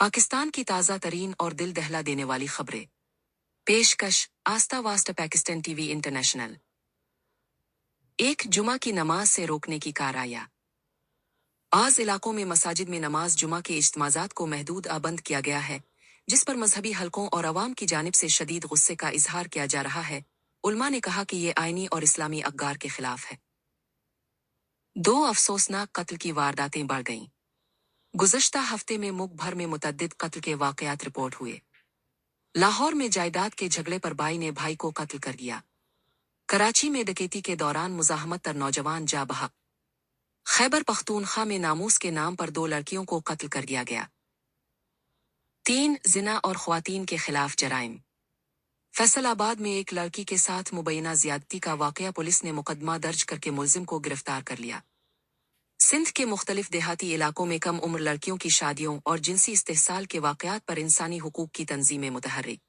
पाकिस्तान की ताज़ा तरीन और दिल दहला देने वाली खबरें। पेशकश आस्था वास्ता पाकिस्तान टीवी इंटरनेशनल। एक जुमा की नमाज से रोकने की कारआया। आज इलाकों में मसाजिद में नमाज जुमा के इज्तिमाज़ात को महदूद बंद किया गया है, जिस पर मजहबी हलकों और अवाम की जानिब से शदीद गुस्से का इजहार किया जा रहा है। उलमा ने कहा कि ये आईनी और इस्लामी अक़दार के खिलाफ है। 2 अफसोसनाक कत्ल की वारदातें बढ़ गईं। गुज़श्ता हफ्ते में मुल्क भर में मुतअद्दिद कत्ल के वाक़यात रिपोर्ट हुए। लाहौर में जायदाद के झगड़े पर भाई ने भाई को कत्ल कर दिया। कराची में डकैती के दौरान मुज़ाहमत तर नौजवान जा बहक। खैबर पख्तूनख्वा में नामूस के नाम पर 2 लड़कियों को कत्ल कर दिया गया। 3 जिना और ख्वातीन के खिलाफ जराइम। फैसलाबाद में एक लड़की के साथ मुबैना ज़्यादती का वाक़या, पुलिस ने मुकदमा दर्ज करके मुलजिम को गिरफ्तार कर लिया। सिंध के मुख्तलिफ देहाती इलाकों में कम उम्र लड़कियों की शादियों और जिनसी इस्तेहसाल के वाक़यात पर इंसानी हुकूक की तंजीमें मुतहर्रिक।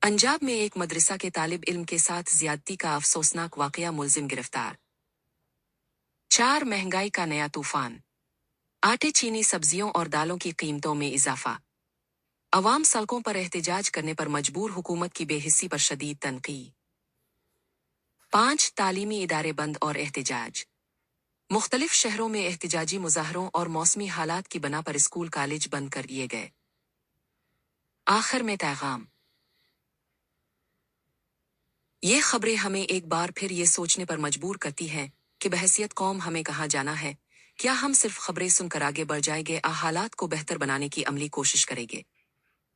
पंजाब में एक मदरसा के तालिब इल्म के साथ ज़्यादती का अफसोसनाक वाक़या, मुलजिम गिरफ्तार। 4 महंगाई का नया तूफान। आटे, चीनी, सब्जियों और दालों की कीमतों में इजाफा। अवाम सड़कों पर एहतजाज करने पर मजबूर, हुकूमत की बेहिस्सी पर शदीद तनकीद। 5 तालीमी इदारे बंद और एहतजाज। मुख्तलिफ शहरों में एहतजाजी मुजाहरों और मौसमी हालात की बना पर स्कूल कॉलेज बंद कर दिए गए। आखिर में पैगाम। ये खबरें हमें एक बार फिर ये सोचने पर मजबूर करती हैं कि बहैसियत कौम हमें कहाँ जाना है। क्या हम सिर्फ खबरें सुनकर आगे बढ़ जाएंगे या हालात को बेहतर बनाने की अमली कोशिश करेंगे?